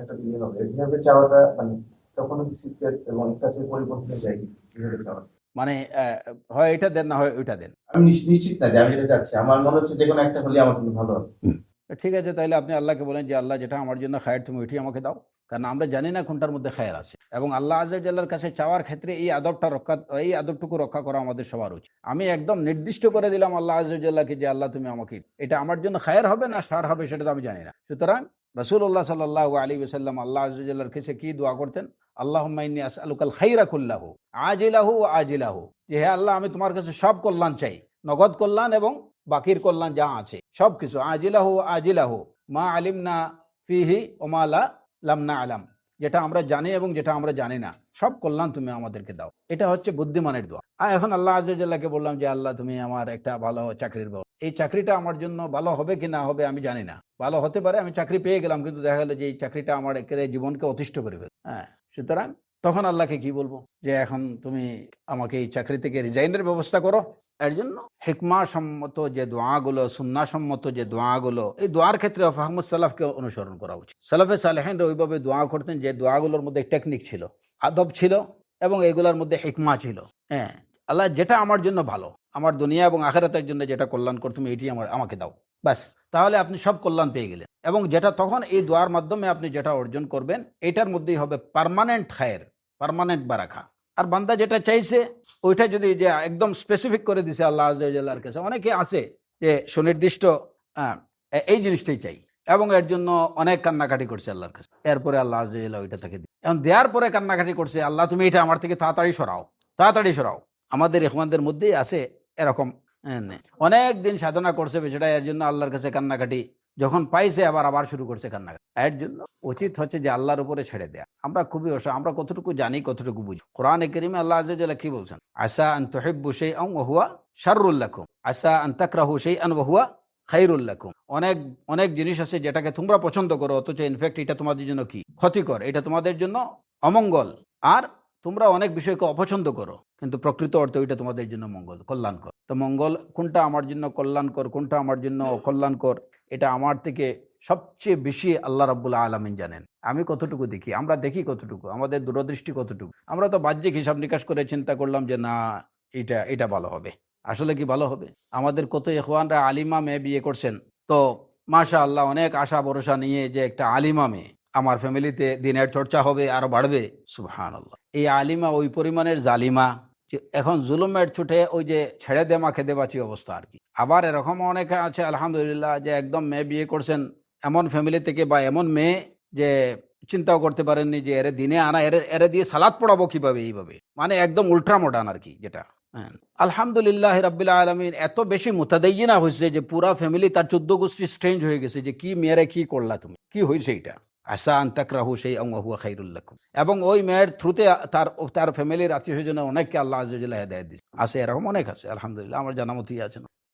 একটা বিয়ে হবে, এভাবে চাওয়াটা মানে তখন সিক্রেট এবং ইখলাসের পরিপন্থী যায় এভাবে চাওয়া। মানে হয় এটা দেন না হয় ওইটা দেন। আমি নিশ্চিত না যে আমি যেটা চাচ্ছি, আমার মনে হচ্ছে যে কোনো একটা হলে আমার জন্য ভালো হবে। ঠিক আছে, তাহলে আপনি আল্লাহকে বলেন যে আল্লাহ যেটা আমার জন্য খায়ের তুমি ওইটি আমাকে দাও, কারণ আমরা জানি না কোনটার মধ্যে খায়ের আছে। এবং আল্লাহ আযাল্লাহর কাছে চাওয়ার ক্ষেত্রে এই আদবটুকু রক্ষা করা আমাদের সবার উচিত। আমি একদম নির্দিষ্ট করে দিলাম আল্লাহ আযাল্লাহকে যে আল্লাহ তুমি আমাকে, এটা আমার জন্য খায়ের হবে না শার হবে সেটা তো আমি জানি না। সুতরাং রাসূলুল্লাহ সাল্লাল্লাহু আলাইহি ওয়াসাল্লাম আল্লাহ আযাল্লাহর কাছে কি দোয়া করতেন? আল্লাহুম্মা ইন্নী আসআলুকাল খাইরা কুল্লাহু আজিলাহু ওয়া আজিলাহু, যে হে আল্লাহ আমি তোমার কাছে সব কল্যাণ চাই, নগদ কল্যাণ এবং বাকির কল্যাণ যা আছে সবকিছু, আজিলাহু আজিলাহু মা আলিমনা ফিহি ওমা লাম না আলাম, যেটা আমরা জানি এবং যেটা আমরা জানি না, সব কল্যাণ তুমি আমাদেরকে দাও। এটা হচ্ছে বুদ্ধিমানের দোয়া। আর এখন আল্লাহ আযজা ওয়াজাল্লাহকে বললাম যে আল্লাহ তুমি আমার একটা ভালো চাকরির ব্যবস্থা, এই চাকরিটা আমার জন্য ভালো হবে কি না হবে আমি জানি না, ভালো হতে পারে, আমি চাকরি পেয়ে গেলাম কিন্তু দেখা গেল যে এই চাকরিটা আমার একেবারে জীবনকে অতিষ্ঠ করে ফেলবে। হ্যাঁ, সুতরাং তখন আল্লাহকে কি বলবো যে এখন তুমি আমাকে এই চাকরি থেকে রিজাইনের ব্যবস্থা করো। এর জন্য হিকমা সম্মত যে দোয়াগুলো, সুন্নাহ সম্মত যে দোয়াগুলো, এই দোয়ার ক্ষেত্রে ফাহমুস সালাফকে অনুসরণ করা উচিত। সালাফে সালেহিনরা ওইভাবে দোয়া করতেন যে দোয়াগুলোর মধ্যে টেকনিক ছিল, আদব ছিল এবং এগুলোর মধ্যে হিকমা ছিল। হ্যাঁ, আল্লাহ যেটা আমার জন্য ভালো, আমার দুনিয়া এবং আখিরাতের জন্য যেটা কল্যাণ করতে তুমি এটি আমাকে দাও, ব্যাস, তাহলে আপনি সব কল্যাণ পেয়ে গেলেন। এবং যেটা তখন এই দোয়ার মাধ্যমে আপনি যেটা অর্জন করবেন এটার মধ্যেই হবে পার্মানেন্ট খায়ের, পার্মানেন্ট বারাকা। আর বান্দা যেটা চাইছে ওইটা যদি যে একদম স্পেসিফিক করে দিছে আল্লাহ আযজা ওয়াজাল্লাহর কাছে, অনেকে আছে যে সুনির্দিষ্ট এই জিনিসটাই চাই এবং এর জন্য অনেক কান্নাকাটি করছে আল্লাহর কাছে, এরপরে আল্লাহ আযজা ওয়াজাল্লাহ ওইটা তাকে দিই, এখন দেওয়ার পরে কান্নাকাটি করছে আল্লাহ তুমি এটা আমার থেকে তাড়াতাড়ি সরাও, তাড়াতাড়ি সরাও। আমাদের ইখওয়ানদের মধ্যেই আছে এরকম, অনেক দিন সাধনা করছে বেচারা, এর জন্য আল্লাহর কাছে কান্নাকাটি, যখন পাইছে আবার শুরু করছে কান্নাকাটি। এর জন্য উচিত হচ্ছে যে আল্লাহর উপরে ছেড়ে দেয়া। আমরা খুবই আমরা কতটুকু জানি কতটুকু বুঝি। কোরআনে কারীমে আল্লাহ আযজা ওয়াজাল্লাহ কি বলছেন? আসা আন তুহিব্বু শাইআন ওয়া হুয়া শাররুল লাকুম, আসা আন তাকরাহু শাইআন ওয়া হুয়া খায়রুল লাকুম। অনেক অনেক জিনিস আছে যেটাকে তোমরা পছন্দ করো অথচ ইনফ্যাক্ট এটা তোমাদের জন্য কি ক্ষতিকর, এটা তোমাদের জন্য অমঙ্গল। আর তোমরা অনেক বিষয়কে অপছন্দ করো কিন্তু প্রকৃত অর্থে ওইটা তোমাদের জন্য মঙ্গল, কল্যাণকর। তো মঙ্গল কোনটা আমার জন্য কল্যাণকর, কোনটা আমার জন্য অকল্যাণকর, এটা আমার থেকে সবচেয়ে বেশি আল্লাহ রাব্বুল আলামিন জানেন। আমি কতটুকু দেখি, আমরা দেখি কতটুকু, আমাদের দূরদৃষ্টি কতটুকু। আমরা তো বাহ্যিক হিসাব নিকাশ করে চিন্তা করলাম যে না এটা ভালো হবে, আসলে কি ভালো হবে? আমাদের কত ইখওয়ানরা আলিমা মেয়ে বিয়ে করছেন, তো মাশাআল্লাহ অনেক আশা ভরসা নিয়ে যে একটা আলিমা মেয়ে, আমার ফ্যামিলিতে দিনের চর্চা হবে, আরো বাড়বে, সুবহানাল্লাহ। এই আলিমা ওই পরিমাণের জালিমা যে এখন জুলুমের ছুটে ওই যে ছেড়ে দেমা খেদে বাঁচি অবস্থা আর কি। আবার এরকম অনেকে আছে আলহামদুলিল্লাহ যে একদম মেয়ে বিয়ে করছেন এমন ফ্যামিলি থেকে বা এমন মেয়ে যে চিন্তাও করতে পারেননি যে এরে দিনে আনা, এরে দিয়ে সালাত পড়াবো কিভাবে, এইভাবে মানে একদম উল্ট্রা মডার্ন আর কি যেটা। হ্যাঁ, আলহামদুলিল্লাহ রাব্বিল আলামিন এত বেশি মুতাদাইয়িনা হয়েছে যে পুরা ফ্যামিলি তার 14 গোষ্ঠী স্ট্রেঞ্জ হয়ে গেছে যে কি মেয়েরে কি করলা তুমি, কি হয়েছে এটা। আসা আন তাকরাহু শাইআন ওয়া হুয়া খায়রুল লাকুম। এবং ওই মেয়ের থ্রুতে তার ফ্যামিলির আত্মীয় স্বজনের অনেককে আল্লাহ আযজা ওয়াজাল্লাহ হেদায়েত দিয়েছে। আছে এরকম অনেক আছে আলহামদুলিল্লাহ, আমার জানা মতই আছে না।